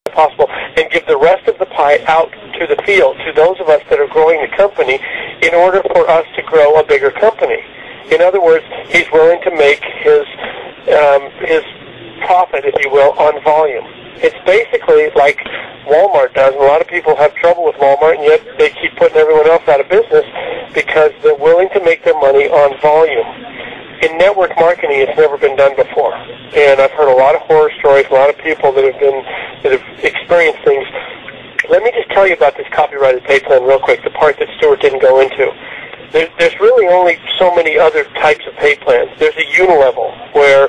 possible, and give the rest of the pie out to the field, to those of us that are growing the company, in order for us to grow a bigger company. In other words, he's willing to make his profit, if you will, on volume. It's basically like Walmart does, and a lot of people have trouble with Walmart, and yet they keep putting everyone else out of business because they're willing to make their money on volume. In network marketing, it's never been done before, and I've heard a lot of horror stories, a lot of people that have experienced things. Let me just tell you about this copyrighted pay plan real quick, the part that Stuart didn't go into. There's really only so many other types of pay plans. There's a unilevel where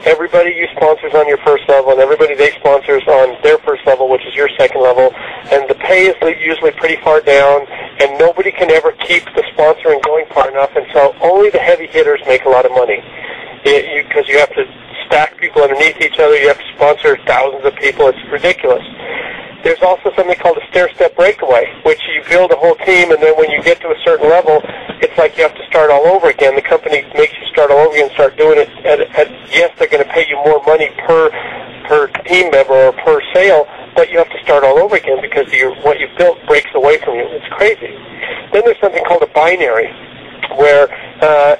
everybody you sponsors on your first level and everybody they sponsors on their first level, which is your second level, and the pay is usually pretty far down, and nobody can ever keep the sponsoring going far enough, and so only the heavy hitters make a lot of money because you have to stack people underneath each other, you have to sponsor thousands of people, it's ridiculous. There's also something called a stair-step breakaway, which you build a whole team, and then when you get to a certain level, it's like you have to start all over again. The company makes you start all over again and start doing it. Yes, they're going to pay you more money per team member or per sale, but you have to start all over again because what you've built breaks away from you. It's crazy. Then there's something called a binary, where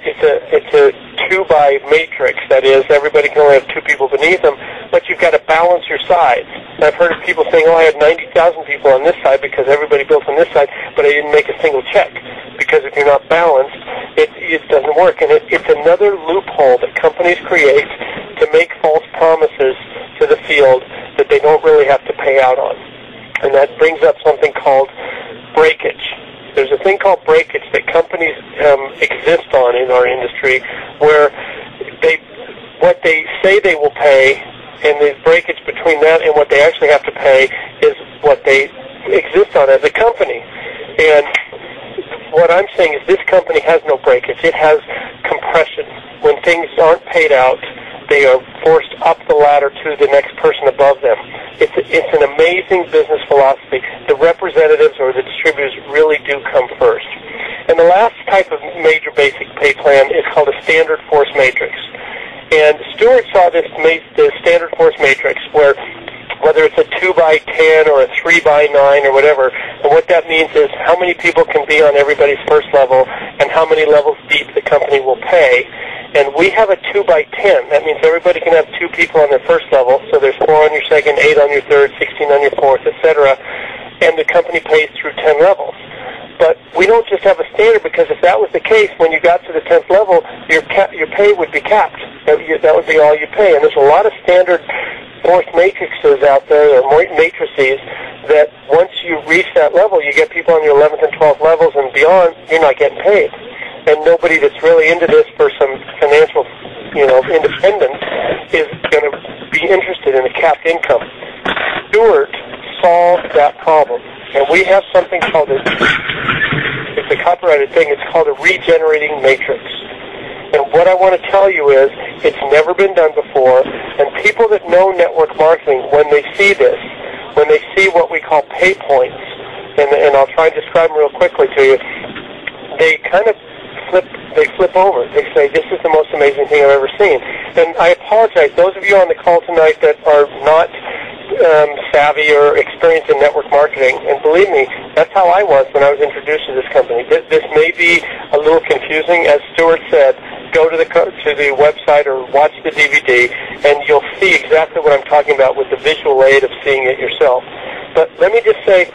it's a 2-by matrix. That is, everybody can only have 2 people beneath them, but you've got to balance your sides. And I've heard of people saying, oh, I had 90,000 people on this side because everybody built on this side, but I didn't make a single check. Because if you're not balanced, it doesn't work. And it's another loophole that companies create to make false promises to the field that they don't really have to pay out on. And that brings up something called breakage. There's a thing called breakage that companies exist on in our industry, where what they say they will pay, and the breakage between that and what they actually have to pay is what they exist on as a company. And what I'm saying is this company has no breakage. It has compression. When things aren't paid out, they are forced up the ladder to the next person above them. It's an amazing business philosophy. The representatives or the distributors really do come first. And the last type of major basic pay plan is called a standard force matrix. And Stuart saw the standard force matrix where whether it's a 2-by-10 or a 3-by-9 or whatever, and what that means is how many people can be on everybody's first level and how many levels deep the company will pay. And we have a 2-by-10. That means everybody can have 2 people on their first level, so there's 4 on your second, 8 on your third, 16 on your fourth, etc. And the company pays through 10 levels. But we don't just have a standard, because if that was the case, when you got to the 10th level, your pay would be capped. That would be all you pay. And there's a lot of standard force matrices out there, or matrices, that once you reach that level, you get people on your 11th and 12th levels and beyond, you're not getting paid. And nobody that's really into this for some financial, independence is going to be interested in a capped income. Stuart solved that problem. And we have something called it's a copyrighted thing, it's called a regenerating matrix. And what I want to tell you is, it's never been done before, and people that know network marketing, when they see this, when they see what we call pay points, and I'll try and describe them real quickly to you, they kind of flip over. They say, this is the most amazing thing I've ever seen. And I apologize, those of you on the call tonight that are not savvy or experienced in network marketing, and believe me, that's how I was when I was introduced to this company. This may be a little confusing. As Stuart said, go to the website or watch the DVD, and you'll see exactly what I'm talking about with the visual aid of seeing it yourself. But let me just say,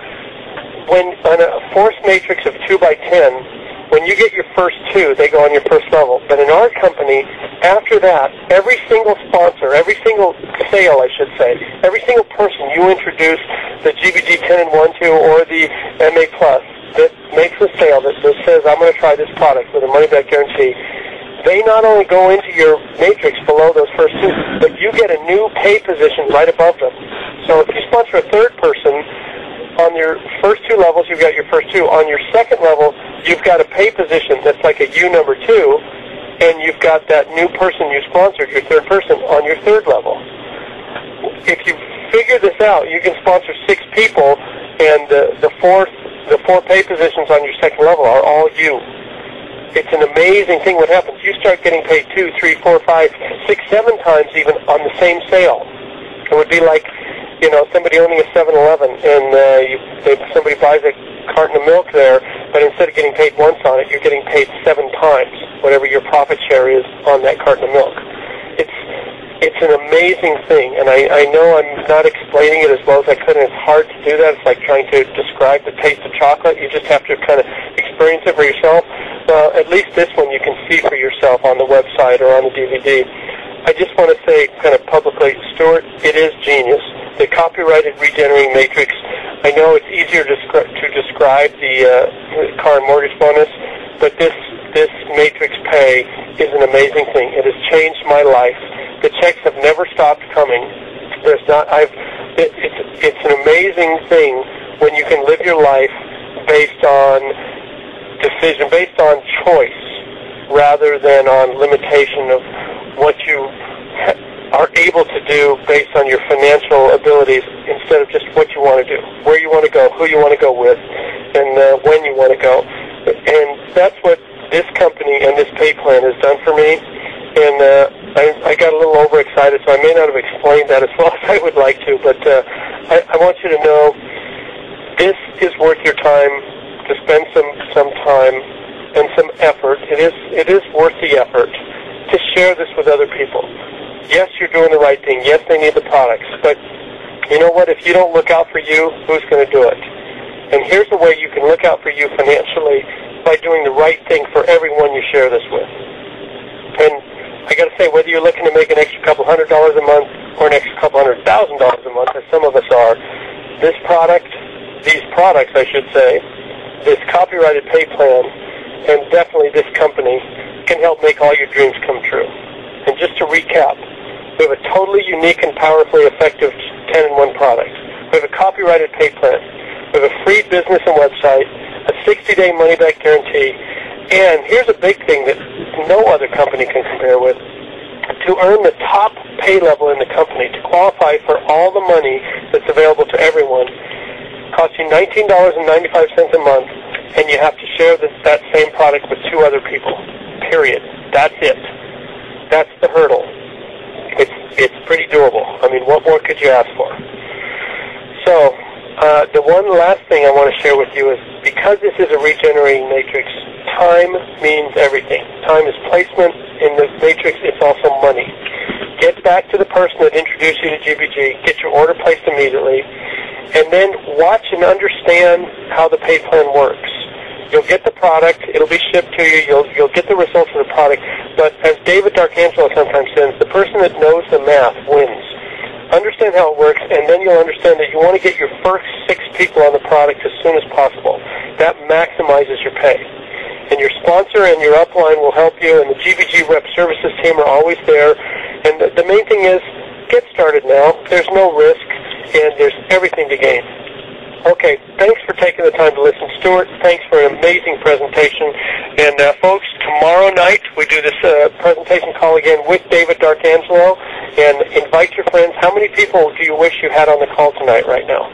when on a force matrix of 2-by-10, when you get your first 2, they go on your first level. But in our company, after that, every single sponsor, every single sale, I should say, every single person you introduce the GBG 10 and 1 to, or the MA Plus, that makes a sale that says, I'm going to try this product with a money-back guarantee, they not only go into your matrix below those first 2, but you get a new pay position right above them. So if you sponsor a third person, on your first 2 levels, you've got your first 2. On your second level, you've got a pay position that's like a U number 2, and you've got that new person you sponsored, your third person, on your third level. If you figure this out, you can sponsor 6 people, and the 4 pay positions on your second level are all you. It's an amazing thing what happens. You start getting paid 2, 3, 4, 5, 6, 7 times even on the same sale. It would be like somebody owning a 7-Eleven, and somebody buys a carton of milk there, but instead of getting paid once on it, you're getting paid 7 times whatever your profit share is on that carton of milk. It's an amazing thing, and I know I'm not explaining it as well as I could, and it's hard to do that. It's like trying to describe the taste of chocolate. You just have to kind of experience it for yourself. Well, at least this one you can see for yourself on the website or on the DVD. I just want to say kind of publicly, Stuart, it is genius. The copyrighted regenerating matrix, I know it's easier to describe the car and mortgage bonus, but this matrix pay is an amazing thing. It has changed my life. The checks have never stopped coming. It's an amazing thing when you can live your life based on decision, based on choice, rather than on limitation of what you are able to do based on your financial abilities, instead of just what you want to do, where you want to go, who you want to go with, and when you want to go. And that's what this company and this pay plan has done for me. And I got a little overexcited, so I may not have explained that as well as I would like to, but I want you to know this is worth your time to spend some time and some effort. It is worth the effort to share this with other people. Yes, you're doing the right thing. Yes, they need the products. But you know what? If you don't look out for you, who's going to do it? And here's the way you can look out for you financially, by doing the right thing for everyone you share this with. And I got to say, whether you're looking to make an extra couple $100 a month or an extra couple $100,000 a month, as some of us are, these products, I should say, this copyrighted pay plan, and definitely this company, can help make all your dreams come true. And just to recap, we have a totally unique and powerfully effective 10-in-1 product. We have a copyrighted pay plan. We have a free business and website, a 60-day money-back guarantee, and here's a big thing that no other company can compare with. To earn the top pay level in the company, to qualify for all the money that's available to everyone, costs you $19.95 a month, and you have to share that same product with 2 other people. Period. That's it. That's the hurdle. It's pretty doable. I mean, what more could you ask for? So, the one last thing I want to share with you is, because this is a regenerating matrix, time means everything. Time is placement in the matrix. It's also money. Get back to the person that introduced you to GBG. Get your order placed immediately. And then watch and understand how the pay plan works. You'll get the product. It'll be shipped to you. You'll get the results of the product. But as David D'Arcangelo sometimes says, the person that knows the math wins. Understand how it works, and then you'll understand that you want to get your first 6 people on the product as soon as possible. That maximizes your pay. And your sponsor and your upline will help you, and the GBG Rep Services team are always there. And the main thing is, get started now. There's no risk, and there's everything to gain. Okay, thanks for taking the time to listen, Stuart. Thanks for an amazing presentation. And folks, tomorrow night we do this presentation call again with David D'Arcangelo. And invite your friends. How many people do you wish you had on the call tonight right now?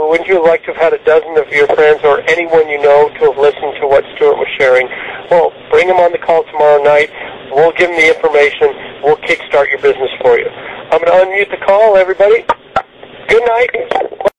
Wouldn't you like to have had a dozen of your friends or anyone you know to have listened to what Stuart was sharing? Well, bring them on the call tomorrow night. We'll give them the information. We'll kickstart your business for you. I'm going to unmute the call, everybody. Good night.